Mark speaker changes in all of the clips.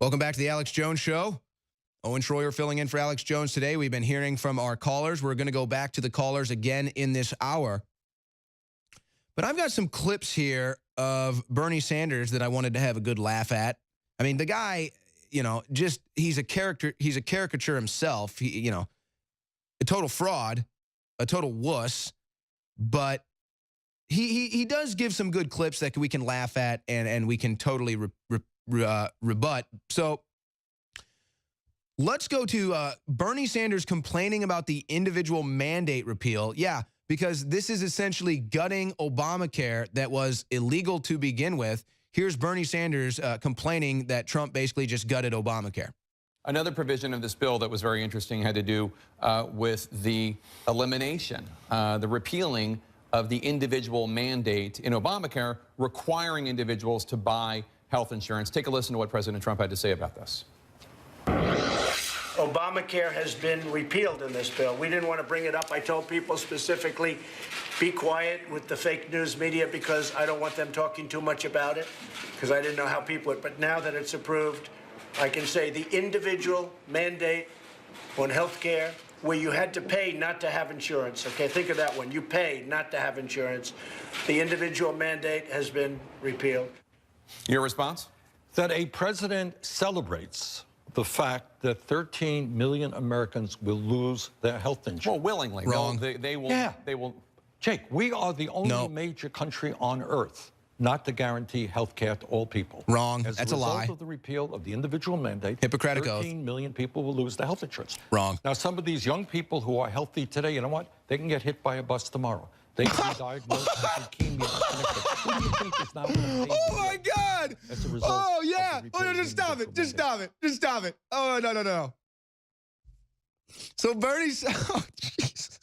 Speaker 1: Welcome back to the Alex Jones Show. Owen Schroyer filling in for Alex Jones today. We've been hearing from our callers. We're going to go back to the callers again in this hour. But I've got some clips here of Bernie Sanders that I wanted to have a good laugh at. I mean, the guy, you know, just he's a character. He's a caricature himself. He, you know, a total fraud, a total wuss. But he does give some good clips that we can laugh at and we can totally rebut. So let's go to Bernie Sanders complaining about the individual mandate repeal. Yeah, because this is essentially gutting Obamacare that was illegal to begin with. Here's Bernie Sanders complaining that Trump basically just gutted Obamacare.
Speaker 2: Another provision of this bill that was very interesting had to do with the elimination, the repealing of the individual mandate in Obamacare requiring individuals to buy health insurance. Take a listen to what President Trump had to say about this.
Speaker 3: Obamacare has been repealed in this bill. We didn't want to bring it up. I told people specifically, be quiet with the fake news media because I don't want them talking too much about it because I didn't know how people would. But now that it's approved, I can say the individual mandate on health care where you had to pay not to have insurance. Okay, think of that one. You paid not to have insurance. The individual mandate has been repealed.
Speaker 2: Your response?
Speaker 4: That a president celebrates the fact that 13 million Americans will lose their health insurance.
Speaker 2: Well, willingly.
Speaker 1: Wrong.
Speaker 2: They will.
Speaker 4: Yeah.
Speaker 2: They will.
Speaker 4: Jake, we are the only major country on earth not to guarantee health care to all people.
Speaker 1: Wrong.
Speaker 4: As
Speaker 1: That's
Speaker 4: a
Speaker 1: a lie.
Speaker 4: result of the repeal of the individual mandate,
Speaker 1: Hippocratic oath.
Speaker 4: 13 million people will lose their health insurance.
Speaker 1: Wrong.
Speaker 4: Now, some of these young people who are healthy today, you know what? They can get hit by a bus tomorrow. They can be diagnosed with leukemia. Who do you think is now going to pay?
Speaker 1: Oh, my God.
Speaker 4: As a result
Speaker 1: Oh, yeah.
Speaker 4: of the
Speaker 1: Oh, no, just stop it. Just stop it. Just stop it. Oh, no, no, no. So Bernie's... Oh, Jesus.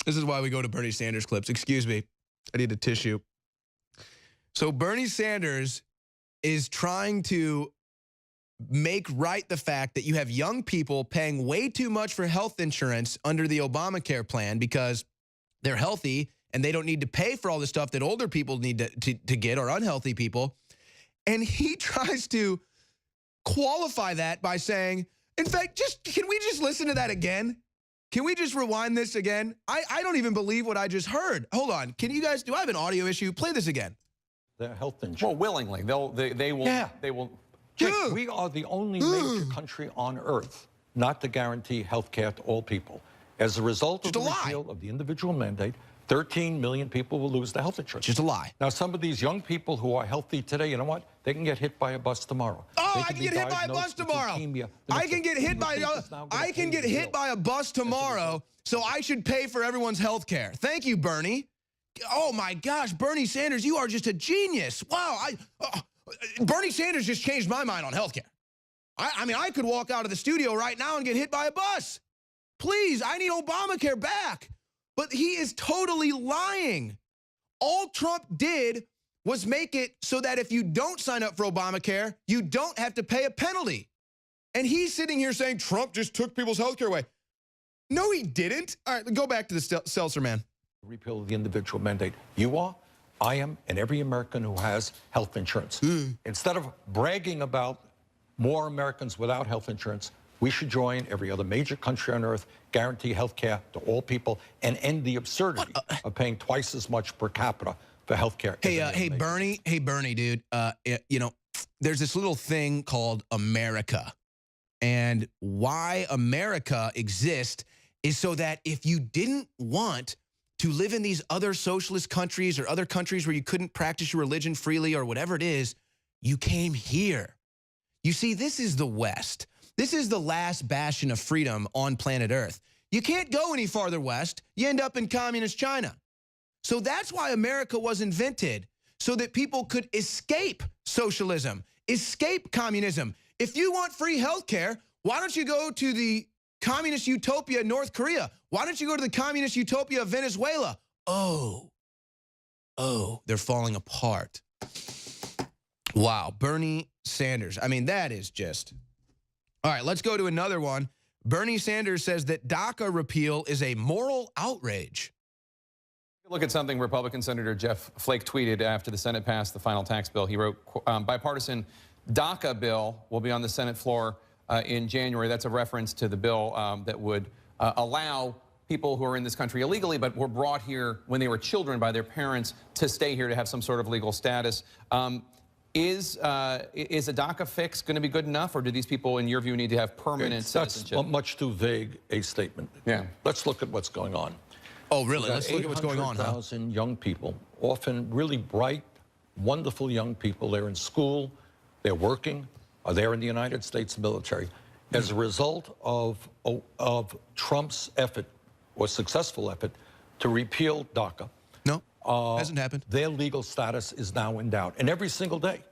Speaker 1: This is why we go to Bernie Sanders clips. Excuse me. I need a tissue. So Bernie Sanders is trying to make right the fact that you have young people paying way too much for health insurance under the Obamacare plan because they're healthy and they don't need to pay for all the stuff that older people need to get, or unhealthy people. And he tries to qualify that by saying, in fact, can we just listen to that again? Can we just rewind this again? I don't even believe what I just heard. Hold on. Can you guys, do I have an audio issue? Play this again.
Speaker 4: Their health insurance.
Speaker 2: Well, willingly. They will.
Speaker 4: Yeah.
Speaker 2: They will.
Speaker 4: Jake, we are the only major country on earth not to guarantee health care to all people. As a result of the repeal of the individual mandate, 13 million people will lose their health insurance.
Speaker 1: Just a lie.
Speaker 4: Now, some of these young people who are healthy today, you know what? They can get hit by a bus tomorrow.
Speaker 1: Oh, I can get hit by a bus tomorrow. I can get hit by a bus tomorrow, so I should pay for everyone's health care. Thank you, Bernie. Oh my gosh, Bernie Sanders, you are just a genius. Wow, Bernie Sanders just changed my mind on health care. I mean, I could walk out of the studio right now and get hit by a bus. Please, I need Obamacare back. But he is totally lying. All Trump did was make it so that if you don't sign up for Obamacare, you don't have to pay a penalty. And he's sitting here saying Trump just took people's health care away. No, he didn't. All right, go back to the Seltzer man.
Speaker 4: Repeal of the individual mandate. You are, I am, and every American who has health insurance. Instead of bragging about more Americans without health insurance, we should join every other major country on earth, guarantee health care to all people, and end the absurdity of paying twice as much per capita for health care.
Speaker 1: Hey, Bernie, dude, you know, there's this little thing called America. And why America exists is so that if you didn't want to live in these other socialist countries or other countries where you couldn't practice your religion freely or whatever it is, you came here. You see, this is the West. This is the last bastion of freedom on planet Earth. You can't go any farther west. You end up in communist China. So that's why America was invented, so that people could escape socialism, escape communism. If you want free health care, why don't you go to the communist utopia in North Korea? Why don't you go to the communist utopia of Venezuela? Oh, they're falling apart. Wow, Bernie Sanders. I mean, that is just... All right, let's go to another one. Bernie Sanders says that DACA repeal is a moral outrage.
Speaker 2: Look at something Republican Senator Jeff Flake tweeted after the Senate passed the final tax bill. He wrote, bipartisan DACA bill will be on the Senate floor in January. That's a reference to the bill that would allow people who are in this country illegally but were brought here when they were children by their parents to stay here to have some sort of legal status. Is a DACA fix going to be good enough, or do these people, in your view, need to have permanent citizenship?
Speaker 4: That's much too vague a statement.
Speaker 2: Yeah.
Speaker 4: Let's look at what's going on.
Speaker 1: Oh, really? Let's look at what's going on, huh?
Speaker 4: 800,000 young people, often really bright, wonderful young people. They're in school, they're working, or they're in the United States military. As a result of Trump's effort, or successful effort, to repeal DACA.
Speaker 1: No, hasn't happened.
Speaker 4: Their legal status is now in doubt. And every single day,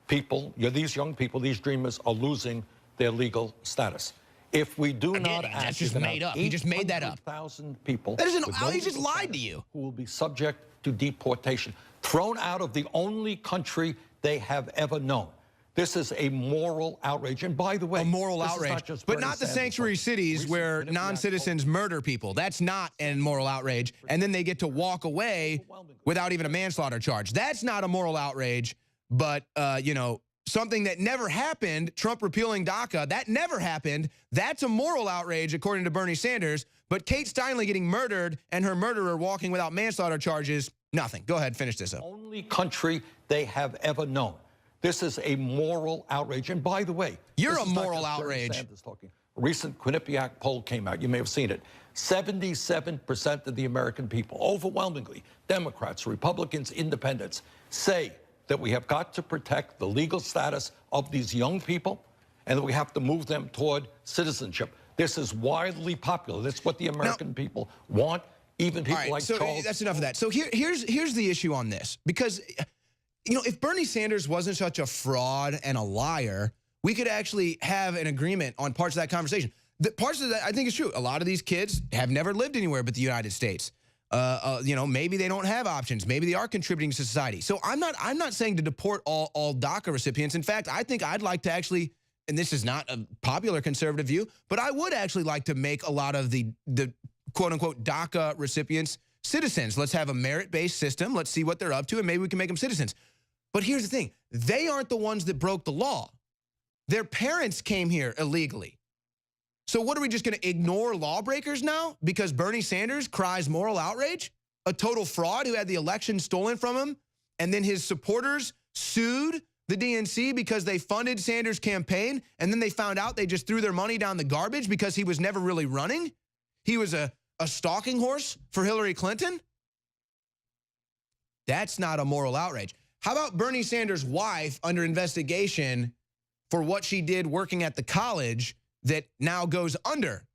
Speaker 4: people, these young people, these dreamers are losing their legal status. If we do not act,
Speaker 1: that's just made up. He just made that up.
Speaker 4: 800,000 people.
Speaker 1: That isn't. He just lied to you.
Speaker 4: Who will be subject to deportation, thrown out of the only country they have ever known. This is a moral outrage. And by the way,
Speaker 1: a moral outrage, but not the sanctuary cities where non-citizens murder people. That's not a moral outrage. And then they get to walk away without even a manslaughter charge. That's not a moral outrage. But, you know, something that never happened, Trump repealing DACA, that never happened. That's a moral outrage, according to Bernie Sanders. But Kate Steinle getting murdered and her murderer walking without manslaughter charges, nothing. Go ahead, finish this up.
Speaker 4: Only country they have ever known. This is a moral outrage. And by the way,
Speaker 1: you're a moral outrage.
Speaker 4: A recent Quinnipiac poll came out. You may have seen it. 77% of the American people, overwhelmingly, Democrats, Republicans, independents, say that we have got to protect the legal status of these young people and that we have to move them toward citizenship. This is widely popular. That's what the American people want. Even people like Charles.
Speaker 1: That's enough of that. So here's the issue on this. Because, you know, if Bernie Sanders wasn't such a fraud and a liar, we could actually have an agreement on parts of that conversation. The parts of that I think is true. A lot of these kids have never lived anywhere but the United States. You know, maybe they don't have options. Maybe they are contributing to society. So I'm not saying to deport all DACA recipients. In fact, I think I'd like to actually, and this is not a popular conservative view, but I would actually like to make a lot of the quote unquote DACA recipients citizens. Let's have a merit-based system. Let's see what they're up to, and maybe we can make them citizens. But here's the thing. They aren't the ones that broke the law. Their parents came here illegally. So what, are we just going to ignore lawbreakers now because Bernie Sanders cries moral outrage? A total fraud who had the election stolen from him, and then his supporters sued the DNC because they funded Sanders' campaign, and then they found out they just threw their money down the garbage because he was never really running? He was a stalking horse for Hillary Clinton? That's not a moral outrage. How about Bernie Sanders' wife under investigation for what she did working at the college that now goes under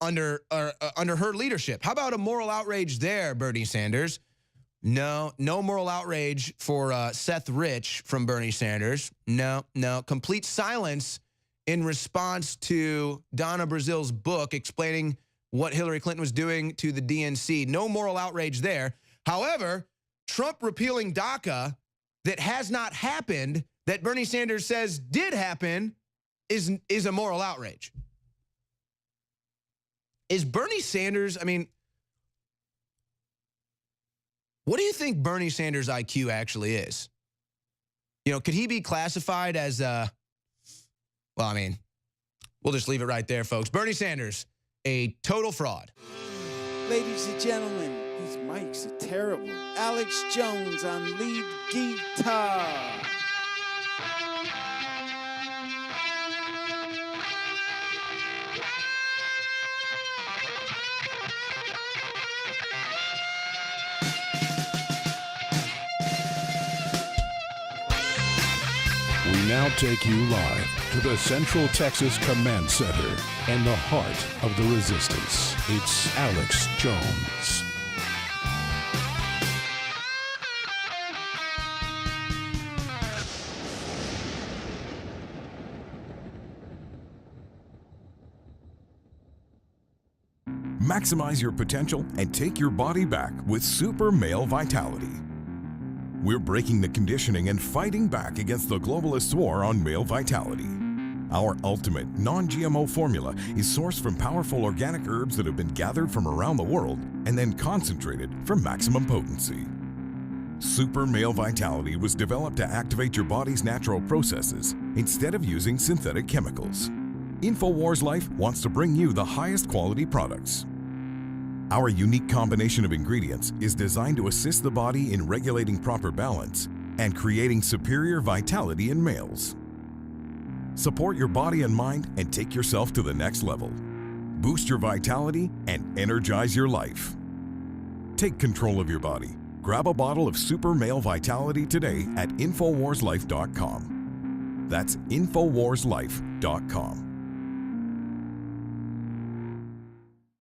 Speaker 1: her leadership? How about a moral outrage there, Bernie Sanders? No moral outrage for Seth Rich from Bernie Sanders. No. Complete silence in response to Donna Brazil's book explaining what Hillary Clinton was doing to the DNC. No moral outrage there. However, Trump repealing DACA that has not happened, that Bernie Sanders says did happen, is a moral outrage. Is Bernie Sanders, I mean, what do you think Bernie Sanders' IQ actually is? You know, could he be classified as, well, I mean, we'll just leave it right there, folks. Bernie Sanders, a total fraud.
Speaker 5: Ladies and gentlemen, these mics are terrible. Alex Jones on lead guitar.
Speaker 6: We now take you live to the Central Texas Command Center and the heart of the resistance. It's Alex Jones.
Speaker 7: Maximize your potential and take your body back with Super Male Vitality. We're breaking the conditioning and fighting back against the globalist war on male vitality. Our ultimate non-GMO formula is sourced from powerful organic herbs that have been gathered from around the world and then concentrated for maximum potency. Super Male Vitality was developed to activate your body's natural processes instead of using synthetic chemicals. Infowars Life wants to bring you the highest quality products. Our unique combination of ingredients is designed to assist the body in regulating proper balance and creating superior vitality in males. Support your body and mind and take yourself to the next level. Boost your vitality and energize your life. Take control of your body. Grab a bottle of Super Male Vitality today at InfoWarsLife.com. That's InfoWarsLife.com.